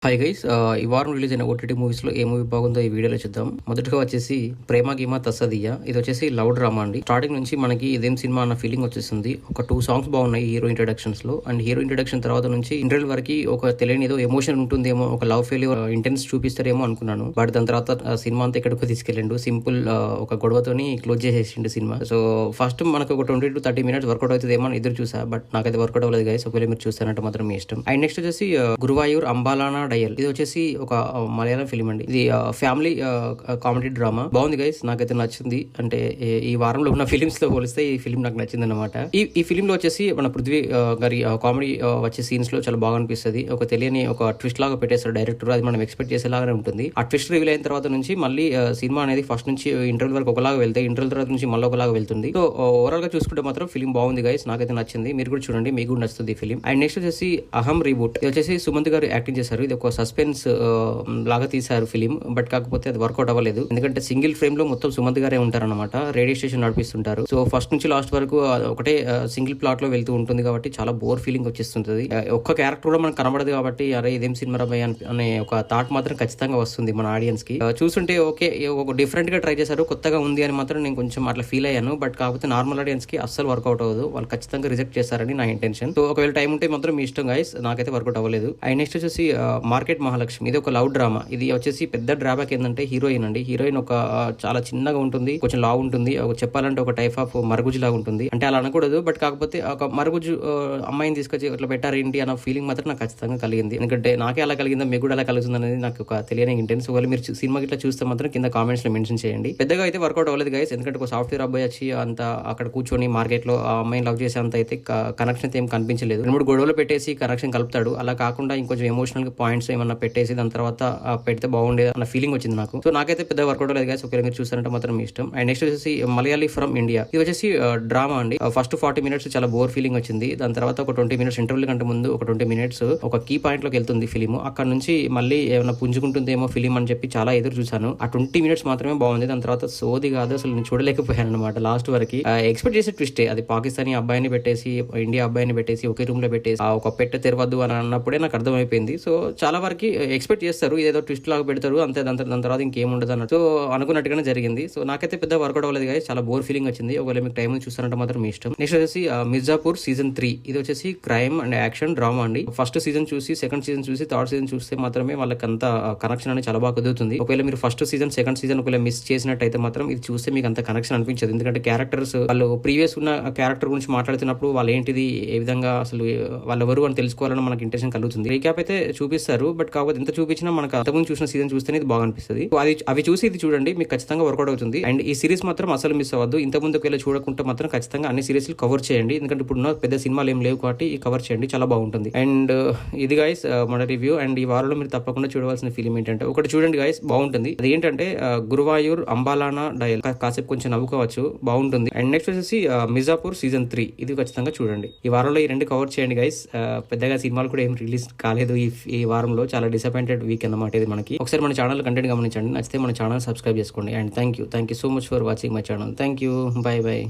Hi guys, ఈ వారం release అయిన ఓటీటీ మూవీస్లో ఏ మూవీ బాగుందో ఈ వీడియోలో చూద్దాం. మొదటగా వచ్చేసి ప్రేమ గీమా తస్సదియ్య. ఇది వచ్చేసి లవ్ డ్రామా అండి. స్టార్టింగ్ నుంచి మనకి ఇదేం సినిమా అన్న ఫీలింగ్ వచ్చేస్తుంది. ఒక 2 సాంగ్స్ బాగున్నాయి హీరో ఇంట్రడక్షన్స్ లో. అండ్ హీరో ఇంట్రడక్షన్ తర్వాత నుంచి ఇంటర్వెల్ వరకు ఒక తెలియని ఏదో ఎమోషన్ ఉంటుందేమో, ఒక లవ్ ఫెయిల్యూర్ ఇంటెన్స్ చూపిస్తారేమో అనుకున్నాను. బట్ దాని తర్వాత సినిమా అంతా ఎక్కడికో తీసుకెళ్ళండు. సింపుల్ ఒక గొడవతోని క్లోజ్ చేసేసిండు సినిమా. సో ఫస్ట్ మనకు ఒక 20 to 30 minutes వర్కౌట్ అవుతుందేమో అని ఎదురు చూసా. బట్ నాకైతే వర్కౌట్ అవ్వలేదు గైస్. ఒకవేళ మీరు చూస్తారంటే మాత్రం మీ ఇష్టం. అండ్ నెక్స్ట్ వచ్చేసి గురువాయూర్ అంబాలానా డయల్. ఇది వచ్చేసి ఒక మలయాళం ఫిలిం అండి. ఇది ఫ్యామిలీ కామెడీ డ్రామా. బాగుంది గైస్, నాకైతే నచ్చింది. అంటే ఈ వారంలో ఉన్న ఫిలిమ్స్ లో పోలిస్తే ఈ ఫిలిం నాకు నచ్చింది అనమాట. ఈ ఫిలిం లో వచ్చేసి మన పృథ్వీ గారి కామెడీ వచ్చే సీన్స్ లో చాలా బాగా అనిపిస్తుంది. ఒక తెలియని ఒక ట్విస్ట్ లాగా పెట్టేస్తారు డైరెక్టర్. అది మనం ఎక్స్పెక్ట్ చేసేలాగానే ఉంటుంది. ఆ ట్విస్ట్ రివీల్ అయిన తర్వాత నుంచి మళ్ళీ సినిమా అనేది ఫస్ట్ నుంచి ఇంటర్వెల్ వరకు ఒకలాగా వెళ్తే, ఇంటర్వెల్ తర్వాత నుంచి మళ్ళీ ఒకలాగా వెళ్తుంది. సో ఓవరాల్ గా చూసుకుంటే మాత్రం ఫిలిం బాగుంది గైస్, నాకైతే నచ్చింది. మీరు కూడా చూడండి, మీకు కూడా నచ్చుతుంది ఈ ఫిలిం. అండ్ నెక్స్ట్ వచ్చేసి అహం రీబూట్. ఇది వచ్చేసి సుమంత్ గారు యాక్టింగ్ చేశారు. ఇది ఒక సస్పెన్స్ లాగా తీశారు ఫిలిం. బట్ కాకపోతే అది వర్కౌట్ అవ్వలేదు. ఎందుకంటే సింగిల్ ఫ్రేమ్ లో మొత్తం సుమంత్ గారే ఉంటారన్నమాట. రేడియో స్టేషన్ నడిపిస్తుంటారు. సో ఫస్ట్ నుంచి లాస్ట్ వరకు ఒకటే సింగిల్ ప్లాట్ లో వెళ్తూ ఉంటుంది కాబట్టి చాలా బోర్ ఫీలింగ్ వచ్చేస్తుంటది. ఒక్క క్యారెక్టర్ కూడా మనకు కనబడదు కాబట్టి అరే ఇదేం సినిమా రాబాయ్ అనే ఒక థాట్ మాత్రం ఖచ్చితంగా వస్తుంది మన ఆడియన్స్ కి. చూస్తుంటే ఓకే ఒక డిఫరెంట్ గా ట్రై చేశారు, కొత్తగా ఉంది అని మాత్రం నేను కొంచెం అట్లా ఫీల్ అయ్యాను. బట్ కాకపోతే నార్మల్ ఆడియన్స్ కి అస్సలు వర్కౌట్ అవ్వదు. వాళ్ళు ఖచ్చితంగా రిజెక్ట్ చేస్తారని నా ఇంటెన్షన్. సో ఒకవేళ టైం ఉంటే మాత్రం మీ ఇష్టం గైస్, నాకైతే వర్కౌట్ అవ్వలేదు. అండ్ నెక్స్ట్ వచ్చేసి మార్కెట్ మహాలక్ష్మి. ఇది ఒక లవ్ డ్రామా. ఇది వచ్చేసి పెద్ద డ్రాబ్యాక్ ఏంటంటే హీరోయిన్ అండి. హీరోయిన్ ఒక చాలా చిన్నగా ఉంటుంది, కొంచెం లావు ఉంటుంది. చెప్పాలంటే ఒక టైప్ ఆఫ్ మరుగుజు లాగా ఉంటుంది. అంటే అలా అనకూడదు, బట్ కాకపోతే ఒక మరుగుజు అమ్మాయిని తీసుకొచ్చి అట్లా పెట్టారు ఏంటి అన్న ఫీలింగ్ మాత్రం నాకు ఖచ్చితంగా కలిగింది. ఎందుకంటే నాకే అలా కలిగిందా, మీకు కూడా అలా కలుగుతుంది అనేది నాకు ఒక తెలియని ఇంటెన్స్. ఒకవేళ మీరు సినిమా ఇట్లా చూస్తే మాత్రం కింద కామెంట్స్ లో మెన్షన్ చేయండి. పెద్దగా అయితే వర్కౌట్ అవ్వలేదు గైస్, ఎందుకంటే ఒక సాఫ్ట్వేర్ అబ్బాయి వచ్చి అంత అక్కడ కూర్చొని మార్కెట్ లో ఆ అమ్మాయిని లవ్ చేసే అంత అయితే కనెక్షన్ అయితే ఏం కనిపించలేదు. 2-3 గొడవలు పెట్టేసి కనెక్షన్ కలుపుతాడు. అలా కాకుండా ఇంకొంచెం ఎమోషనల్ పాయింట్స్ ఏమన్నా పెట్టేసి దాని తర్వాత పెడితే బాగుండేది అన్న ఫీలింగ్ వచ్చింది నాకు. సో నాకైతే పెద్ద వర్కౌట్ లేదు గైస్. ఒకవేళ మీరు చూస్తారంటే మాత్రం మీ ఇష్టం. అండ్ నెక్స్ట్ వచ్చేసి మలయాళీ ఫ్రమ్ ఇండియా. ఇది వచ్చేసి డ్రామా అండి. ఫస్ట్ 40 minutes చాలా బోర్ ఫీలింగ్ వచ్చింది. దాని తర్వాత ఒక 20 minutes ఇంటర్వ్యూ కంటే ముందు ఒక 20 minutes ఒక కీ పాయింట్ లోకి వెళ్తుంది ఫిలిం. అక్కడ నుంచి మళ్ళీ ఏమైనా పుంజుకుంటుందేమో ఫిలిం అని చెప్పి చాలా ఎదురు చూసాను. ఆ 20 minutes మాత్రమే బాగుంది. దాని తర్వాత సోది కాదు అసలు, నేను చూడలేకపోయాను అనమాట లాస్ట్ వరకు. ఎక్స్పెక్ట్ చేసే ట్విస్టే అది. పాకిస్తానీ అబ్బాయిని పెట్టేసి ఇండియా అబ్బాయిని పెట్టేసి ఒకే రూమ్ లో పెట్టేసి ఒక పెట్టె తెరవద్దు అని అన్నప్పుడే నాకు అర్థమైపోయింది. సో చాలా వరకు ఎక్స్పెక్ట్ చేస్తారు, ఏదో ట్విస్ట్ లాగా పెడతారు అంతే, దాని తర్వాత ఇంకేముండదు అన్నట్టు అనుకున్నట్టుగానే జరిగింది. సో నాకైతే పెద్ద వర్కౌట్ అవ్వలేదు గాయస్, చాలా బోర్ ఫీలింగ్ వచ్చింది. ఒకవేళ మీకు టైం చూస్తారంటే మాత్రం మీ ఇష్టం. నెక్స్ట్ వచ్చేసి మిర్జాపూర్ సీజన్ 3. ఇది వచ్చేసి క్రైమ్ అండ్ యాక్షన్ డ్రామా అండి. ఫస్ట్ సీజన్ చూసి, సెకండ్ సీజన్ చూసి, థర్డ్ సీజన్ చూస్తే మాత్రమే వాళ్ళకి అంత కనెక్షన్ అనేది చాలా బాగా కుదురుతుంది. ఒకవేళ మీరు ఫస్ట్ సీజన్, సెకండ్ సీజన్ ఒకవేళ మిస్ చేసినట్టయితే మాత్రం ఇది చూస్తే మీకు అంత కనెక్షన్ అనిపించదు. ఎందుకంటే క్యారెక్టర్స్ వాళ్ళు ప్రీవియస్ ఉన్న క్యారెక్టర్ గురించి మాట్లాడుతున్నప్పుడు వాళ్ళు ఏంటిది, ఏ విధంగా అసలు వాళ్ళు ఎవరు అని తెలుసుకోవాలని మనకి ఇంటెన్షన్ కలుగుతుంది. రీక్యాప్ అయితే చూపిస్తారు, బట్ కాకపోతే ఎంత చూపించినా మనకు అంతకుముందు చూసిన సీజన్ చూస్తేనే ఇది బాగా అనిపిస్తుంది. అవి చూసి ఇది చూడండి, మీకు ఖచ్చితంగా వర్కౌట్ అవుతుంది. అండ్ ఈ సిరీస్ మాత్రం అసలు మిస్ అవ్వద్దు. ఇంతకుముందు ఒకవేళ చూడకుంటే మాత్రం ఖచ్చితంగా అన్ని సిరీస్ కవర్ చేయండి. ఎందుకంటే ఇప్పుడున్న పెద్ద సినిమాలు ఏం లేవు కాబట్టి ఈ కవర్ చేయండి, చాలా బాగుంటుంది. అండ్ ఇది గైస్ మన రివ్యూ. అండ్ ఈ వారంలో మీరు తప్పకుండా చూడవలసిన ఫిలిం ఏంటంటే ఒకటి చూడండి గైస్, బాగుంటుంది. అది ఏంటంటే గురువాయూర్ అంబాలానా డయల్. కాసేపు కొంచెం నవ్వుకోవచ్చు, బాగుంటుంది. అండ్ నెక్స్ట్ వచ్చేసి మిర్జాపూర్ సీజన్ 3. ఇది ఖచ్చితంగా చూడండి. ఈ వారంలో ఈ 2 కవర్ చేయండి గైస్. పెద్దగా సినిమాలు కూడా ఏం రిలీజ్ కాలేదు ఈ వారంలో. చాలా డిసప్పాయింటెడ్ వీక్ అన్నమాట ఇది మనకి. ఒకసారి మన ఛానల్ కంటెంట్ గమనించండి, నచ్చితే మన ఛానల్ సబ్స్క్రైబ్ చేసుకోండి. And thank you so much for watching my channel. Thank you, by by.